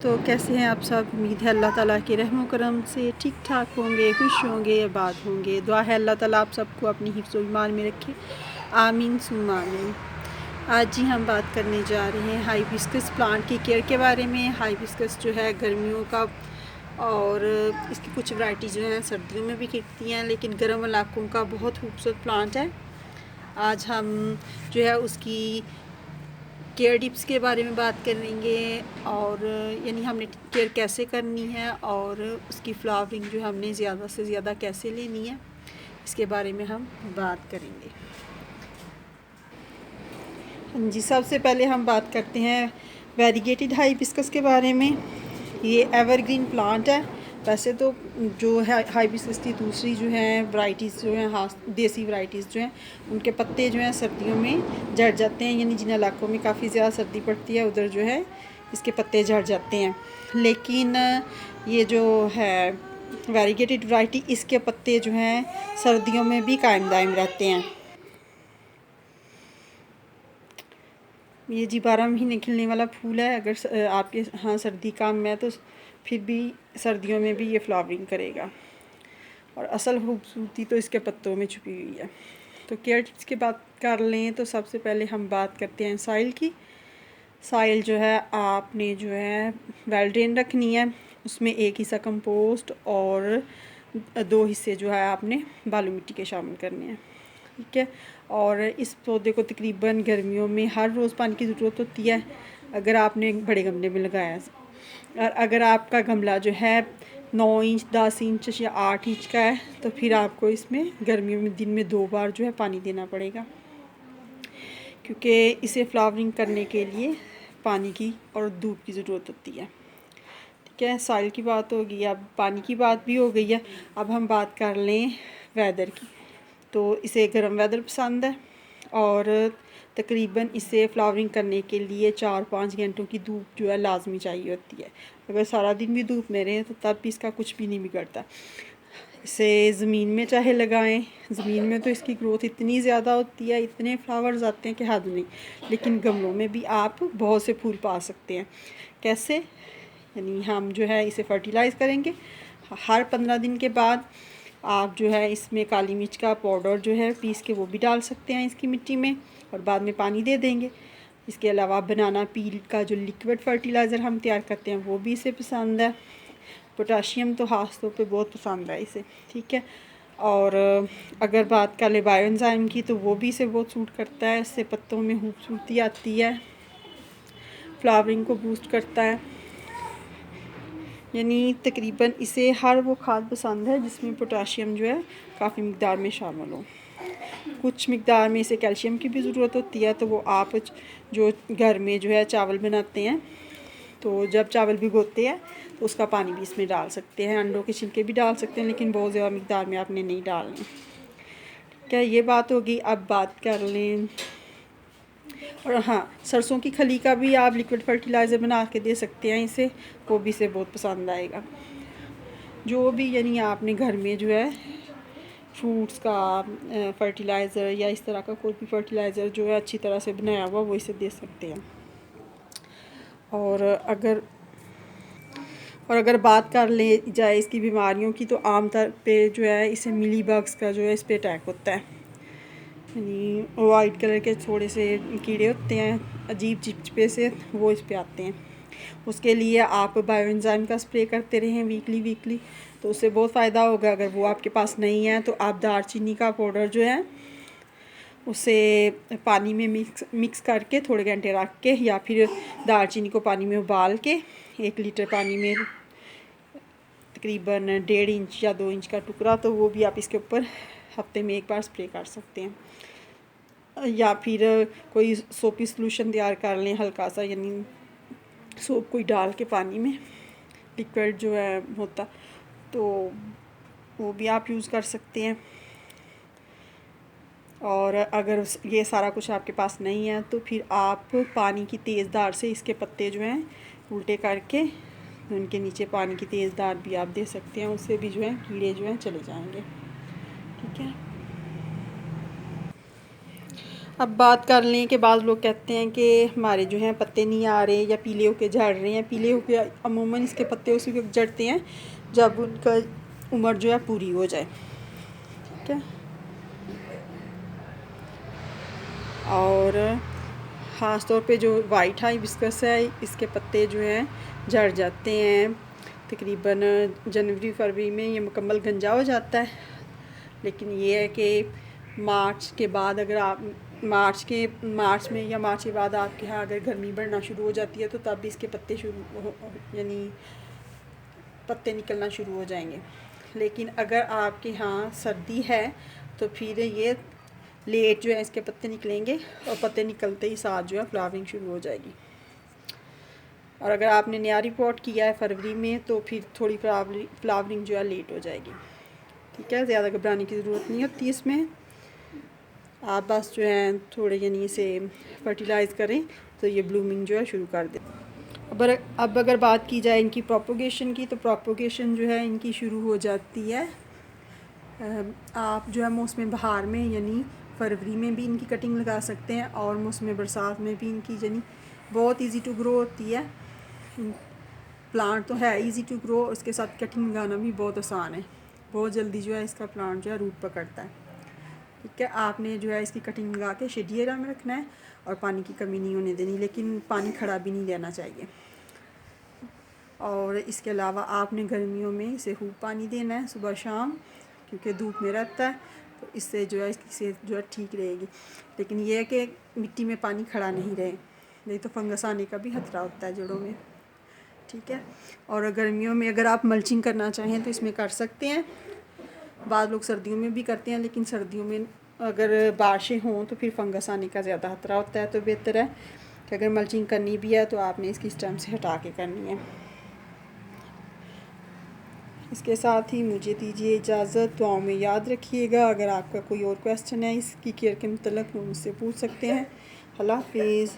तो कैसे हैं आप सब। उम्मीद है अल्लाह ताला के रहम करम से ठीक ठाक होंगे, खुश होंगे, आबाद होंगे। दुआ है अल्लाह ताला आप सबको अपनी हिफ्ज़ व ईमान में रखे, आमीन सुम्मा आमीन। आज जी हम बात करने जा रहे हैं हाइबिस्कस प्लांट की केयर के बारे में। हाइबिस्कस जो है गर्मियों का, और इसकी कुछ वैरायटी जो हैं सर्दियों में भी खिलती हैं, लेकिन गर्म इलाकों का बहुत खूबसूरत प्लांट है। आज हम जो है उसकी केयर टिप्स के बारे में बात करेंगे, और यानी हमने केयर कैसे करनी है और उसकी फ्लावरिंग जो हमने ज़्यादा से ज़्यादा कैसे लेनी है, इसके बारे में हम बात करेंगे। हाँ जी, सबसे पहले हम बात करते हैं वेरीगेटेड हाइबिस्कस के बारे में। ये एवरग्रीन प्लांट है। वैसे तो जो है हाइबिस्कस की दूसरी जो हैं वैराइटीज़ जो हैं, हाँ देसी वैराइटीज़ जो हैं, उनके पत्ते जो हैं सर्दियों में झड़ जाते हैं। यानी जिन इलाकों में काफ़ी ज़्यादा सर्दी पड़ती है उधर जो है इसके पत्ते झड़ जाते हैं। लेकिन ये जो है वेरीगेटेड वैरायटी, इसके पत्ते जो हैं सर्दियों में भी कायम दायम रहते हैं। ये जी 12 महीने खिलने वाला फूल है। अगर आपके यहाँ सर्दी काम है तो फिर भी सर्दियों में भी ये फ्लावरिंग करेगा, और असल खूबसूरती तो इसके पत्तों में छुपी हुई है। तो केयर टिप्स की बात कर लें तो सबसे पहले हम बात करते हैं सॉइल की। सॉइल जो है आपने जो है वेल ड्रेन रखनी है। उसमें एक हिस्सा कंपोस्ट और 2 हिस्से जो है आपने बालू मिट्टी के शामिल करने हैं, ठीक है। और इस पौधे को तकरीबन गर्मियों में हर रोज़ पानी की ज़रूरत होती है, अगर आपने बड़े गमले में लगाया है। और अगर आपका गमला जो है 9 इंच, 10 इंच या 8 इंच का है तो फिर आपको इसमें गर्मियों में दिन में 2 बार जो है पानी देना पड़ेगा, क्योंकि इसे फ्लावरिंग करने के लिए पानी की और धूप की ज़रूरत होती है, ठीक है। सॉइल की बात होगी, अब पानी की बात भी हो गई है। अब हम बात कर लें वेदर की। तो इसे गर्म वेदर पसंद है, और तकरीबन इसे फ्लावरिंग करने के लिए 4-5 घंटों की धूप जो है लाजमी चाहिए होती है। अगर सारा दिन भी धूप में रहे तो तब भी इसका कुछ भी नहीं बिगड़ता। इसे ज़मीन में चाहे लगाएं, ज़मीन में तो इसकी ग्रोथ इतनी ज़्यादा होती है, इतने फ्लावर्स आते हैं कि हद नहीं। लेकिन गमलों में भी आप बहुत से फूल पा सकते हैं। कैसे? यानी हम जो है इसे फर्टिलाइज़ करेंगे। हर 15 दिन के बाद आप जो है इसमें काली मिर्च का पाउडर जो है पीस के वो भी डाल सकते हैं इसकी मिट्टी में, और बाद में पानी दे देंगे। इसके अलावा बनाना पील का जो लिक्विड फर्टिलाइज़र हम तैयार करते हैं वो भी इसे पसंद है। पोटाशियम तो ख़ास तौर पे बहुत पसंद है इसे, ठीक है। और अगर बात कर ले बायो एंजाइम की तो वो भी इसे बहुत सूट करता है। इससे पत्तों में खूबसूरती आती है, फ्लावरिंग को बूस्ट करता है। यानी तकरीबन इसे हर वो खाद पसंद है जिसमें पोटाशियम जो है काफ़ी मकदार में शामिल हो। कुछ मकदार में इसे कैल्शियम की भी ज़रूरत होती है, तो वो आप जो घर में जो है चावल बनाते हैं तो जब चावल भिगोते हैं तो उसका पानी भी इसमें डाल सकते हैं। अंडों के छिलके भी डाल सकते हैं, लेकिन बहुत ज़्यादा मकदार में आपने नहीं डालने, क्या ये बात होगी। अब बात कर लें, और हाँ, सरसों की खली का भी आप लिक्विड फर्टिलाइज़र बना के दे सकते हैं इसे, वो भी इसे बहुत पसंद आएगा। जो भी यानी आपने घर में जो है फ्रूट्स का फर्टिलाइज़र या इस तरह का कोई भी फर्टिलाइज़र जो है अच्छी तरह से बनाया हुआ वो इसे दे सकते हैं। और अगर बात कर ले जाए इसकी बीमारियों की, तो आमतौर पे जो है इसे मिली बग्स का जो है इस पर अटैक होता है। यानी वाइट कलर के थोड़े से कीड़े होते हैं अजीब चिपचिपे से, वो इस पर आते हैं। उसके लिए आप बायो एंजाइम का स्प्रे करते रहें वीकली, तो उससे बहुत फ़ायदा होगा। अगर वो आपके पास नहीं है तो आप दालचीनी का पाउडर जो है उसे पानी में मिक्स करके थोड़े घंटे रख के, या फिर दालचीनी को पानी में उबाल के 1 लीटर पानी में तकरीबन 1.5 इंच या 2 इंच का टुकड़ा, तो वो भी आप इसके ऊपर हफ्ते में 1 बार स्प्रे कर सकते हैं। या फिर कोई सोपी सॉल्यूशन तैयार कर लें हल्का सा, यानी सोप कोई डाल के पानी में लिक्विड जो है होता, तो वो भी आप यूज़ कर सकते हैं। और अगर ये सारा कुछ आपके पास नहीं है तो फिर आप पानी की तेज़ धार से इसके पत्ते जो हैं उल्टे करके उनके नीचे पानी की तेज़ धार भी आप दे सकते हैं, उससे भी जो है कीड़े जो हैं चले जाएंगे, ठीक है। अब बात कर लें कि बाज़ लोग कहते हैं कि हमारे जो हैं पत्ते नहीं आ रहे या पीले होके झड़ रहे हैं। पीले होके अमूमन इसके पत्ते उसी वक्त झड़ते हैं जब उनका उम्र जो है पूरी हो जाए, ठीक है। और ख़ास तौर पे जो वाइट हाइबिस्कस है इसके पत्ते जो हैं झड़ जाते हैं। तकरीबन जनवरी फरवरी में ये मुकम्मल गंजा हो जाता है। लेकिन ये है कि मार्च के बाद अगर आप मार्च में या मार्च के बाद आपके यहाँ अगर गर्मी बढ़ना शुरू हो जाती है तो तब भी इसके पत्ते यानी पत्ते निकलना शुरू हो जाएंगे। लेकिन अगर आपके यहाँ सर्दी है तो फिर ये लेट जो है इसके पत्ते निकलेंगे और पत्ते निकलते ही साथ जो है फ्लावरिंग शुरू हो जाएगी। और अगर आपने नया रिपोर्ट किया है फरवरी में तो फिर थोड़ी फ्लावरिंग जो है लेट हो जाएगी, ठीक है। ज़्यादा घबराने की ज़रूरत नहीं होती इसमें। आप बस जो है थोड़े यानी इसे फर्टिलाइज़ करें तो ये ब्लूमिंग जो है शुरू कर दे। अब अगर बात की जाए इनकी प्रोपोगेशन की, तो प्रोपोगेशन जो है इनकी शुरू हो जाती है आप जो है मौसम बहार में यानी फरवरी में भी इनकी कटिंग लगा सकते हैं और मौसम बरसात में भी इनकी यानी बहुत इजी टू ग्रो होती है। प्लांट तो है इजी टू ग्रो, उसके साथ कटिंग लगाना भी बहुत आसान है। बहुत जल्दी जो है इसका प्लांट जो है रूट पकड़ता है, ठीक है। आपने जो है इसकी कटिंग लगा के शेडी एरिया में रखना है और पानी की कमी नहीं होने देनी, लेकिन पानी खड़ा भी नहीं लेना चाहिए। और इसके अलावा आपने गर्मियों में इसे खूब पानी देना है सुबह शाम, क्योंकि धूप में रहता है तो इससे जो है इसकी सेहत जो है ठीक रहेगी। लेकिन यह है कि मिट्टी में पानी खड़ा नहीं रहे, नहीं तो फंगस आने का भी खतरा होता है जड़ों में, ठीक है। और गर्मियों में अगर आप मल्चिंग करना चाहें तो इसमें कर सकते हैं। बाद लोग सर्दियों में भी करते हैं, लेकिन सर्दियों में अगर बारिशें हों तो फिर फंगस आने का ज़्यादा खतरा होता है। तो बेहतर है कि अगर मल्चिंग करनी भी है तो आपने इसकी स्टेम से हटा के करनी है। इसके साथ ही मुझे दीजिए इजाज़त। दुआओं में याद रखिएगा। अगर आपका कोई और क्वेश्चन है इसकी केयर के मतलब मुझसे पूछ सकते हैं। अल्लाह हाफिज़।